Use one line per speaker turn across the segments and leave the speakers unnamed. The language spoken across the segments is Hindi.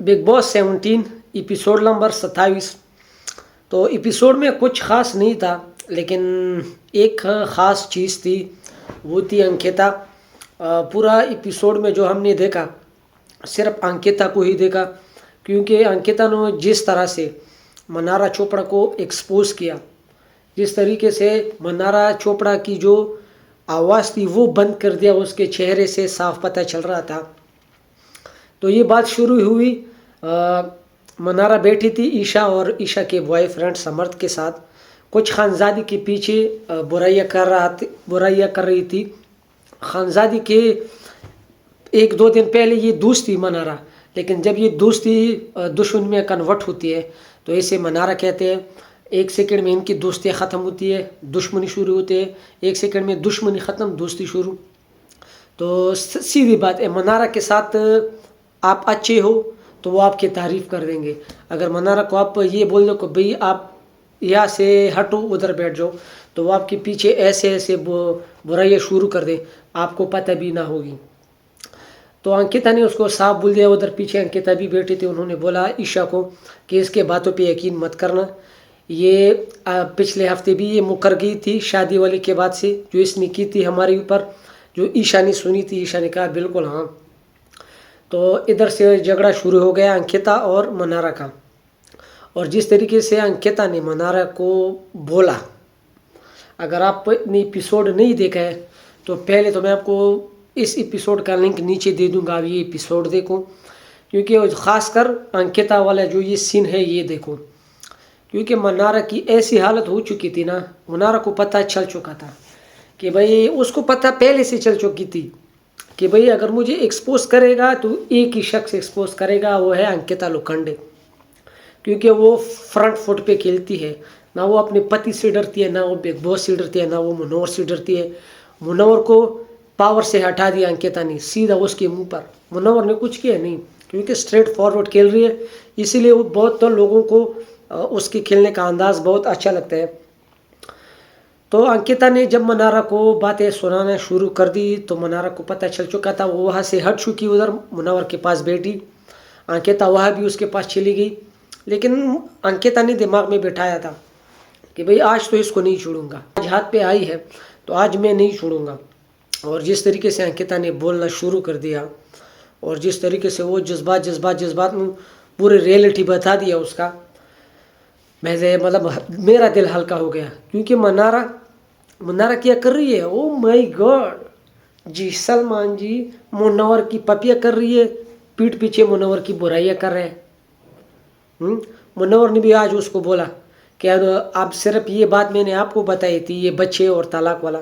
Big boss 17 episode number 27। तो एपिसोड में कुछ ख़ास नहीं था, लेकिन एक ख़ास चीज़ थी, वो थी अंकिता। पूरा एपिसोड में जो हमने देखा, सिर्फ अंकिता को ही देखा, क्योंकि अंकिता ने जिस तरह से मनारा चोपड़ा को एक्सपोज किया, जिस तरीके से मनारा चोपड़ा की जो आवाज़ थी वो बंद कर दिया, उसके चेहरे से साफ पता चल रहा था। तो ये बात शुरू हुई, मनारा बैठी थी ईशा और ईशा के बॉयफ्रेंड समर्थ के साथ, कुछ खानजादी के पीछे बुराइयां कर रही थी। खानजादी के एक दो दिन पहले ये दोस्त थी मनारा, लेकिन जब ये दोस्ती दुश्मन में कन्वर्ट होती है तो ऐसे मनारा कहते हैं, एक सेकंड में इनकी दोस्तियाँ ख़त्म होती है, दुश्मनी शुरू होती है, एक सेकंड में दुश्मनी ख़त्म, दोस्ती शुरू। तो सीधी बात है, मनारा के साथ आप अच्छे हो तो वो आपकी तारीफ़ कर देंगे। अगर मनारा को आप ये बोल दो कि भाई आप यहाँ से हटो, उधर बैठ जाओ, तो वो आपके पीछे ऐसे ऐसे बुराइयाँ शुरू कर दे, आपको पता भी ना होगी। तो अंकिता ने उसको साफ बोल दिया। उधर पीछे अंकिता भी बैठी थी, उन्होंने बोला ईशा को कि इसके बातों पे यकीन मत करना, ये पिछले हफ्ते भी ये मुकर गई थी शादी वाले के बाद से, जो इसने की थी हमारे ऊपर, जो ईशा ने सुनी थी। ईशा ने कहा बिल्कुल हाँ। तो इधर से झगड़ा शुरू हो गया अंकिता और मनारा का। और जिस तरीके से अंकिता ने मनारा को बोला, अगर आपने एपिसोड नहीं देखा है तो पहले तो मैं आपको इस एपिसोड का लिंक नीचे दे दूंगा, आप ये एपिसोड देखो, क्योंकि ख़ासकर अंकिता वाला जो ये सीन है ये देखो, क्योंकि मनारा की ऐसी हालत हो चुकी थी ना, मनारा को पता चल चुका था कि भाई, उसको पता पहले से चल चुकी थी कि भाई अगर मुझे एक्सपोज करेगा तो एक ही शख्स एक्सपोज करेगा, वो है अंकिता लोखंडे। क्योंकि वो फ्रंट फुट पे खेलती है, ना वो अपने पति से डरती है, ना वो बिग बॉस से डरती है, ना वो मुनव्वर से डरती है। मुनव्वर को पावर से हटा दिया अंकिता ने, सीधा उसके मुंह पर। मुनव्वर ने कुछ किया नहीं, क्योंकि स्ट्रेट फॉरवर्ड खेल रही है, इसीलिए वो बहुत तो लोगों को उसके खेलने का अंदाज बहुत अच्छा लगता है। तो अंकिता ने जब मनारा को बातें सुनाना शुरू कर दी तो मनारा को पता चल चुका था, वो वहाँ से हट चुकी, उधर मुनव्वर के पास बैठी। अंकिता वहाँ भी उसके पास चली गई, लेकिन अंकिता ने दिमाग में बिठाया था कि भाई आज तो इसको नहीं छोड़ूंगा, आज हाथ पे आई है तो आज मैं नहीं छोड़ूंगा। और जिस तरीके से अंकिता ने बोलना शुरू कर दिया, और जिस तरीके से वो जज्बात में पूरे रियलिटी बता दिया उसका, मैं मतलब मेरा दिल हल्का हो गया। क्योंकि मनारा क्या कर रही है, ओ माय गॉड जी, सलमान जी मुनव्वर की पपिया कर रही है, पीठ पीछे मुनव्वर की बुराइयां कर रहे हैं। मुनव्वर ने भी आज उसको बोला कि अब सिर्फ ये बात मैंने आपको बताई थी, ये बच्चे और तलाक वाला,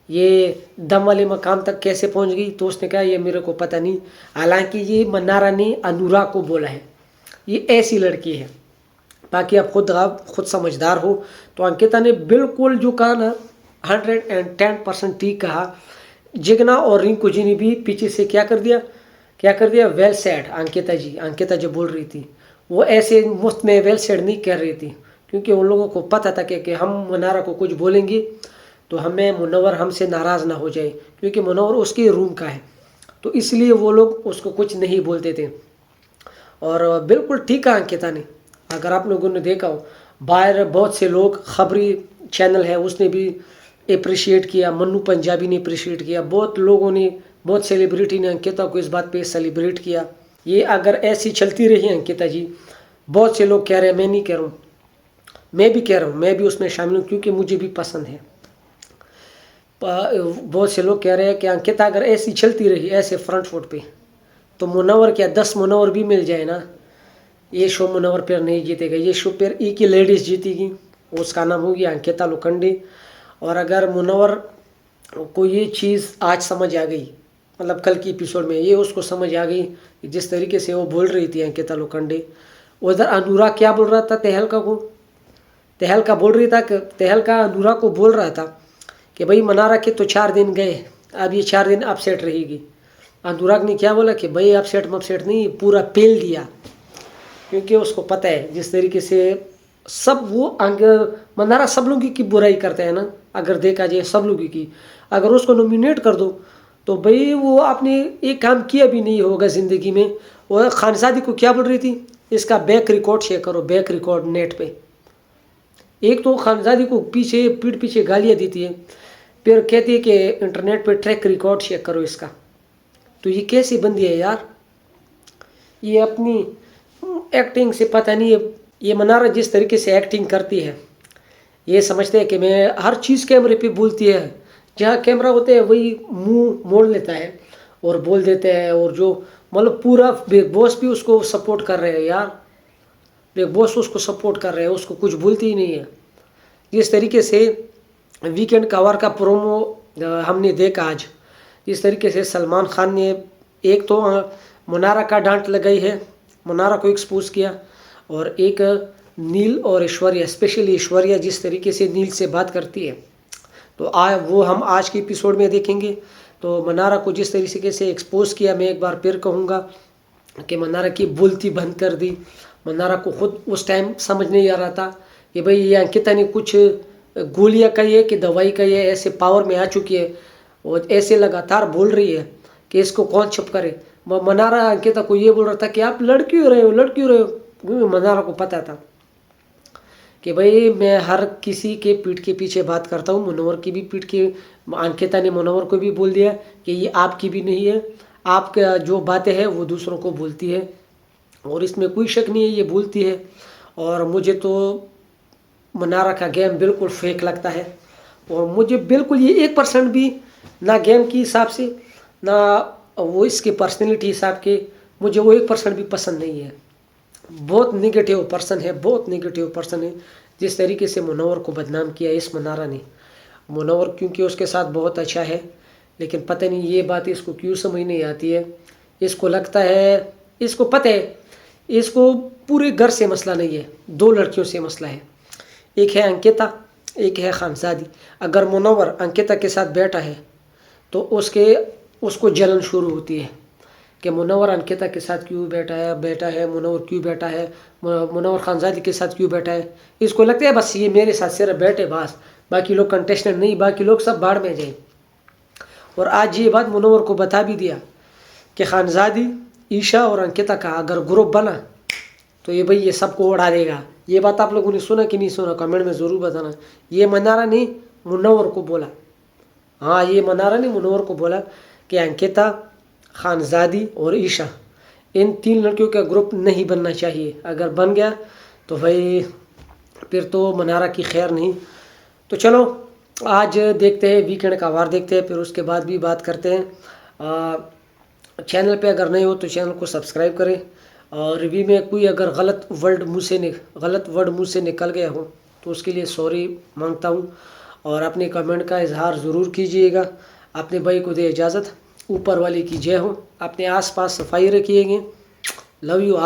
ये दम वाले मकाम तक कैसे पहुंच गई, तो उसने कहा ये मेरे को पता नहीं। हालांकि ये मनारा ने अनुराग को बोला है, ये ऐसी लड़की है। बाकी आप खुद समझदार हो। तो अंकिता ने बिल्कुल जो कहा ना, 110% ठीक कहा। जिगना और रिंकू जी ने भी पीछे से क्या कर दिया, वेल सेड। अंकिता जो बोल रही थी वो ऐसे मुफ्त में वेल सेड नहीं कर रही थी, क्योंकि उन लोगों को पता था कि हम मनारा को कुछ बोलेंगे तो हमें मुनव्वर हमसे नाराज़ ना हो जाए, क्योंकि मुनव्वर उसके रूम का है, तो इसलिए वो लोग उसको कुछ नहीं बोलते थे। और बिल्कुल ठीक कहा अंकिता ने। अगर आप लोगों ने देखा हो, बाहर बहुत से लोग, खबरी चैनल है उसने भी अप्रिशिएट किया, मन्नू पंजाबी ने अप्रिशिएट किया, बहुत लोगों ने, बहुत सेलिब्रिटी ने अंकिता को इस बात पे सेलिब्रेट किया। ये अगर ऐसी चलती रही अंकिता जी, बहुत से लोग कह रहे हैं, मैं नहीं कह रहा हूँ, मैं भी कह रहा हूँ, मैं भी उसमें शामिल हूँ, क्योंकि मुझे भी पसंद है। बहुत से लोग कह रहे हैं कि अंकिता अगर ऐसी चलती रही, ऐसे फ्रंट फुट पे, तो मुनव्वर क्या 10 मुनव्वर भी मिल जाए ना, ये शो मुनव्वर पर नहीं जीतेगा, ये शो पर एक ही लेडीज़ जीतेगी, उसका नाम होगी अंकिता लोखंडे। और अगर मुनव्वर को ये चीज़ आज समझ आ गई, मतलब कल की एपिसोड में ये उसको समझ आ गई, जिस तरीके से वो बोल रही थी अंकिता लोखंडे, उधर अनुराग क्या बोल रहा था, तहलका बोल रही था कि तहलका अनुराग को बोल रहा था कि भाई मनारा के तो 4 दिन गए, अब ये 4 दिन अपसेट रहेगी। अनुराग ने क्या बोला कि भाई अपसेट नहीं, पूरा पेल दिया, क्योंकि उसको पता है जिस तरीके से सब वो मनारा सब लोगों की बुराई करते हैं ना, अगर देखा जाए सब लोगों की, अगर उसको नॉमिनेट कर दो तो भाई वो आपने एक काम किया भी नहीं होगा ज़िंदगी में, और खानजादी को क्या बोल रही थी, इसका बैक रिकॉर्ड शेयर करो, बैक रिकॉर्ड नेट पे। एक तो खानजादी को पीछे पीठ पीछे गालियाँ देती है, फिर कहती है कि इंटरनेट पे ट्रैक रिकॉर्ड शेयर करो इसका। तो ये कैसी बंदी है यार, ये अपनी एक्टिंग से पता नहीं है। ये मनारा जिस तरीके से एक्टिंग करती है, ये समझते हैं कि मैं हर चीज़ कैमरे पे बोलती है, जहाँ कैमरा होते हैं वही मुंह मोड़ लेता है और बोल देते हैं। और जो मतलब पूरा बिग बॉस भी उसको सपोर्ट कर रहे हैं यार, बिग बॉस उसको सपोर्ट कर रहे हैं, उसको कुछ बोलती ही नहीं है। जिस तरीके से वीकेंड कवर का प्रोमो हमने देखा आज, जिस तरीके से सलमान खान ने एक तो मुनारा का डांट लगाई है, मुनारा को एक्सपोज किया, और एक नील और ऐश्वर्या, स्पेशली ऐश्वर्या जिस तरीके से नील से बात करती है, तो वो हम आज के एपिसोड में देखेंगे। तो मनारा को जिस तरीके से एक्सपोज किया, मैं एक बार फिर कहूँगा कि मनारा की बोलती बंद कर दी। मनारा को खुद उस टाइम समझ नहीं आ रहा था कि भाई ये अंकिता ने कुछ गोलियाँ कही है कि दवाई कही है, ऐसे पावर में आ चुकी है और ऐसे लगातार बोल रही है कि इसको कौन चुप करे। मनारा अंकिता को ये बोल रहा था कि आप लड़ क्यों रहे हो, लड़ क्यों रहे हो, क्योंकि मनारा को पता था कि भाई मैं हर किसी के पीठ के पीछे बात करता हूँ। मुनव्वर की भी पीठ के, अंकिता ने मुनव्वर को भी बोल दिया कि ये आपकी भी नहीं है, आपका जो बातें हैं वो दूसरों को बोलती है, और इसमें कोई शक नहीं है ये बोलती है। और मुझे तो मनारा का गेम बिल्कुल फेक लगता है, और मुझे बिल्कुल ये 1% भी ना गेम के हिसाब से ना वो इसके पर्सनैलिटी हिसाब के, मुझे वो 1% भी पसंद नहीं है। बहुत नेगेटिव पर्सन है, बहुत नेगेटिव पर्सन है। जिस तरीके से मुनव्वर को बदनाम किया इस मनारा ने, मुनव्वर क्योंकि उसके साथ बहुत अच्छा है, लेकिन पता नहीं ये बात इसको क्यों समझ नहीं आती है। इसको लगता है, इसको पता है इसको पूरे घर से मसला नहीं है, 2 लड़कियों से मसला है, एक है अंकिता, एक है खानजादी। अगर मुनव्वर अंकिता के साथ बैठा है तो उसको जलन शुरू होती है कि मुनव्वर अंकिता के साथ क्यों बैठा है, मुनव्वर क्यों बैठा है, मुनव्वर खानजादी के साथ क्यों बैठा है। इसको लगता है बस ये मेरे साथ सिर्फ बैठे, बस बाकी लोग कंटेस्टेंट नहीं, बाकी लोग सब बाढ़ में जाए। और आज ये बात मुनव्वर को बता भी दिया कि खानजादी, ईशा और अंकिता का अगर ग्रुप बना तो ये भाई ये सबको उड़ा देगा। ये बात आप लोगों ने सुना कि नहीं सुना, कमेंट में ज़रूर बताना। ये मनारा ने मुनव्वर को बोला, हाँ ये मनारा ने मुनव्वर को बोला कि अंकिता, खानजादी और ईशा, इन 3 लड़कियों का ग्रुप नहीं बनना चाहिए। अगर बन गया तो भाई फिर तो मनारा की खैर नहीं। तो चलो आज देखते हैं, वीकेंड का वार देखते हैं, फिर उसके बाद भी बात करते हैं। चैनल पे अगर नए हो तो चैनल को सब्सक्राइब करें, और रिव्यू में कोई अगर गलत वर्ड मुँह से निकल गया हो तो उसके लिए सॉरी मांगता हूँ, और अपने कमेंट का इजहार ज़रूर कीजिएगा। अपने भाई को दे इजाज़त, ऊपर वाले की जय हो। अपने आसपास सफाई रखिएगा। Love you all.